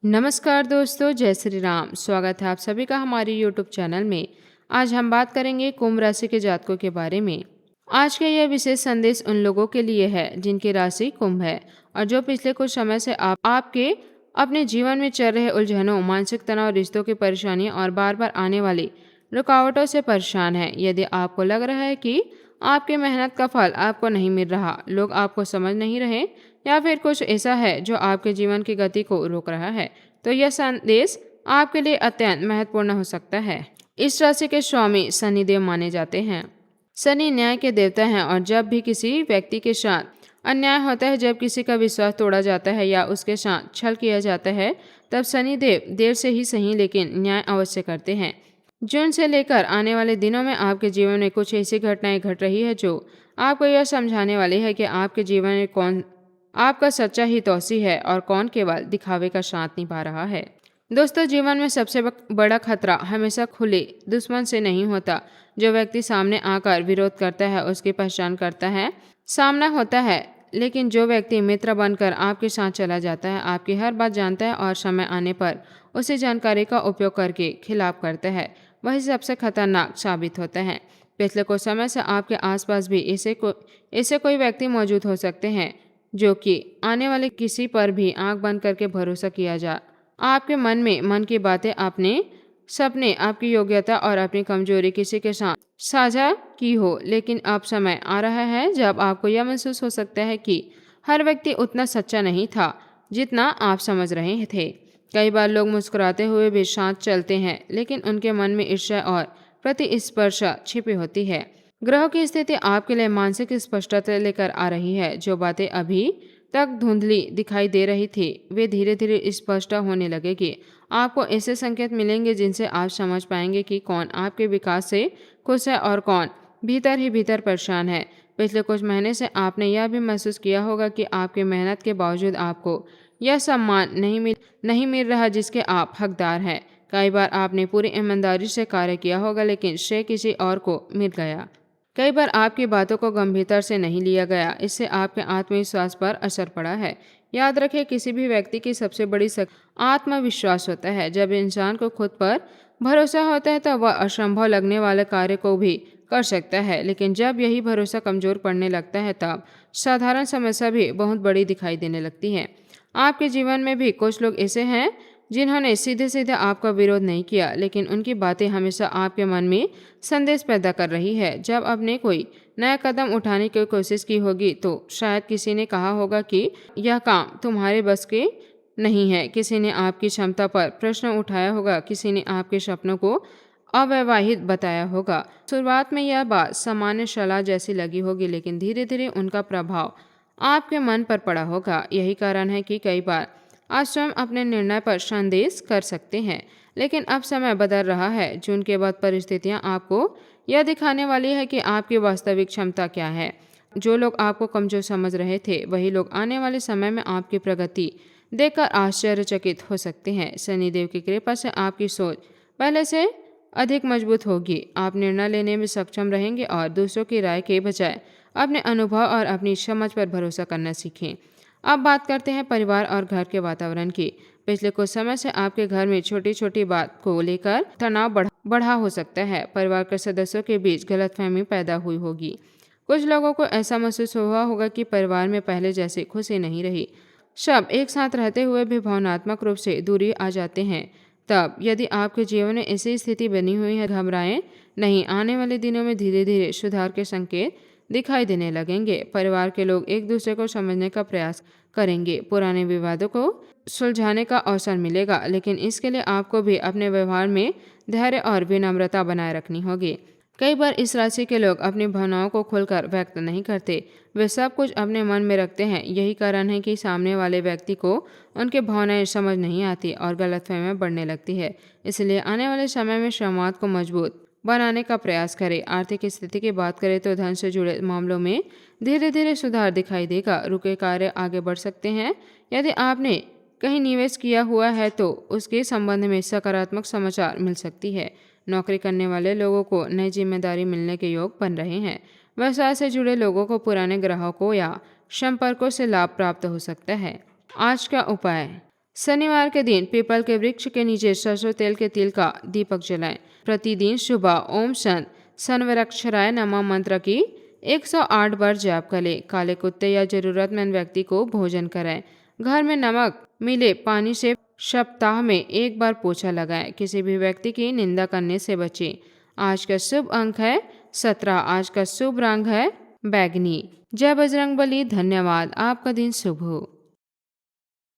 नमस्कार दोस्तों, जय श्री राम। स्वागत है आप सभी का हमारे यूट्यूब चैनल में। आज हम बात करेंगे कुंभ राशि के जातकों के बारे में। आज का यह विशेष संदेश उन लोगों के लिए है जिनकी राशि कुंभ है और जो पिछले कुछ समय से आपके अपने जीवन में चल रहे उलझनों, मानसिक तनाव, रिश्तों की परेशानियों और बार बार आने वाली रुकावटों से परेशान है। यदि आपको लग रहा है कि आपकी मेहनत का फल आपको नहीं मिल रहा, लोग आपको समझ नहीं रहे या फिर कुछ ऐसा है जो आपके जीवन की गति को रोक रहा है, तो यह संदेश आपके लिए अत्यंत महत्वपूर्ण हो सकता है। इस राशि के स्वामी शनिदेव माने जाते हैं। शनि न्याय के देवता हैं और जब भी किसी व्यक्ति के साथ अन्याय होता है, जब किसी का विश्वास तोड़ा जाता है या उसके साथ छल किया जाता है, तब शनिदेव देर से ही सही लेकिन न्याय अवश्य करते हैं। जून से लेकर आने वाले दिनों में आपके जीवन में कुछ ऐसी घटनाएं घट रही है जो आपको यह समझाने वाली है कि आपके जीवन में कौन आपका सच्चा हितैषी है और कौन केवल दिखावे का साथ निभा रहा है। दोस्तों, जीवन में सबसे बड़ा खतरा हमेशा खुले दुश्मन से नहीं होता। जो व्यक्ति सामने आकर विरोध करता है उसकी पहचान करता है, सामना होता है, लेकिन जो व्यक्ति मित्र बनकर आपके साथ चला जाता है, आपकी हर बात जानता है और समय आने पर उसी जानकारी का उपयोग करके खिलाफ करता है, वही सबसे खतरनाक साबित होता है। पिछले कुछ समय से आपके आसपास भी ऐसे कोई व्यक्ति मौजूद हो सकते हैं जो कि आने वाले किसी पर भी आंख बंद करके भरोसा किया जा आपके मन की बातें, अपने सपने, आपकी योग्यता और अपनी कमजोरी किसी के साथ साझा की हो। लेकिन अब समय आ रहा है जब आपको यह महसूस हो सकता है कि हर व्यक्ति उतना सच्चा नहीं था जितना आप समझ रहे थे। कई बार लोग मुस्कुराते हुए भी साथ चलते हैं, लेकिन उनके मन में ईर्ष्या और प्रतिस्पर्धा छिपी होती है। ग्रहों की स्थिति आपके लिए मानसिक स्पष्टता लेकर आ रही है। जो बातें अभी तक धुंधली दिखाई दे रही थी, वे धीरे धीरे स्पष्ट होने लगेगी। आपको ऐसे संकेत मिलेंगे जिनसे आप समझ पाएंगे कि कौन आपके विकास से खुश है और कौन भीतर ही भीतर परेशान है। पिछले कुछ महीने से आपने यह भी महसूस किया होगा कि आपकी मेहनत के बावजूद आपको यह सम्मान नहीं मिल रहा जिसके आप हकदार हैं। कई बार आपने पूरी ईमानदारी से कार्य किया होगा, लेकिन श्रेय किसी और को मिल गया। कई बार आपकी बातों को गंभीरता से नहीं लिया गया, इससे आपके आत्मविश्वास पर असर पड़ा है। याद रखें, किसी भी व्यक्ति की सबसे बड़ी शक्ति आत्मविश्वास होता है। जब इंसान को खुद पर भरोसा होता है तो वह असंभव लगने वाले कार्य को भी कर सकता है, लेकिन जब यही भरोसा कमजोर पड़ने लगता है तब साधारण समस्या भी बहुत बड़ी दिखाई देने लगती है। आपके जीवन में भी कुछ लोग ऐसे हैं जिन्होंने सीधे सीधे आपका विरोध नहीं किया, लेकिन उनकी बातें हमेशा आपके मन में संदेश पैदा कर रही है। जब आपने कोई नया कदम उठाने की कोशिश की होगी तो शायद किसी ने कहा होगा कि यह काम तुम्हारे बस के नहीं है। किसी ने आपकी क्षमता पर प्रश्न उठाया होगा, किसी ने आपके सपनों को अवैवाहित बताया होगा। शुरुआत में यह बात सामान्य सलाह जैसी लगी होगी, लेकिन धीरे धीरे उनका प्रभाव आपके मन पर पड़ा होगा। यही कारण है कि कई बार आज स्वयं अपने निर्णय पर संदेश कर सकते हैं, लेकिन अब समय बदल रहा है। जून के बाद परिस्थितियां आपको यह दिखाने वाली है कि आपकी वास्तविक क्षमता क्या है। जो लोग आपको कमजोर समझ रहे थे, वही लोग आने वाले समय में आपकी प्रगति देखकर आश्चर्यचकित हो सकते हैं। शनिदेव की कृपा से आपकी सोच पहले से अधिक मजबूत होगी। आप निर्णय लेने में सक्षम रहेंगे और दूसरों की राय के बजाय अपने अनुभव और अपनी समझ पर भरोसा करना सीखें। अब बात करते हैं परिवार और घर के वातावरण की। पिछले कुछ समय से आपके घर में छोटी छोटी बात को लेकर तनाव बढ़ा हो सकता है। परिवार के सदस्यों के बीच गलतफहमी पैदा हुई होगी। कुछ लोगों को ऐसा महसूस हुआ होगा कि परिवार में पहले जैसी खुशी नहीं रही। सब एक साथ रहते हुए भी भावनात्मक रूप से दूरी आ जाते हैं। तब यदि आपके जीवन में ऐसी स्थिति बनी हुई है, घबराएं नहीं। आने वाले दिनों में धीरे धीरे सुधार के संकेत दिखाई देने लगेंगे। परिवार के लोग एक दूसरे को समझने का प्रयास करेंगे। पुराने विवादों को सुलझाने का अवसर मिलेगा, लेकिन इसके लिए आपको भी अपने व्यवहार में धैर्य और विनम्रता बनाए रखनी होगी। कई बार इस राशि के लोग अपनी भावनाओं को खुलकर व्यक्त नहीं करते, वे सब कुछ अपने मन में रखते हैं। यही कारण है कि सामने वाले व्यक्ति को उनके भावनाएं समझ नहीं आती और गलतफहमियां बढ़ने लगती है। इसलिए आने वाले समय में संवाद को मजबूत बनाने का प्रयास करें। आर्थिक स्थिति की बात करें तो धन से जुड़े मामलों में धीरे धीरे सुधार दिखाई देगा। रुके कार्य आगे बढ़ सकते हैं। यदि आपने कहीं निवेश किया हुआ है तो उसके संबंध में सकारात्मक समाचार मिल सकती है। नौकरी करने वाले लोगों को नई जिम्मेदारी मिलने के योग बन रहे हैं। व्यवसाय से जुड़े लोगों को पुराने ग्राहकों या संपर्कों से लाभ प्राप्त हो सकता है। आज का उपाय, शनिवार के दिन पीपल के वृक्ष के नीचे सरसों तेल के तिल का दीपक जलाएं। प्रतिदिन सुबह ओम संत सर्वरक्षराय नमः मंत्र की 108 बार जाप करें। काले कुत्ते या जरूरतमंद व्यक्ति को भोजन कराएं। घर में नमक मिले पानी से सप्ताह में एक बार पोछा लगाएं। किसी भी व्यक्ति की निंदा करने से बचें। आज का शुभ अंक है 17। आज का शुभ रंग है बैगनी। जय बजरंगबली। धन्यवाद। आपका दिन शुभ हो।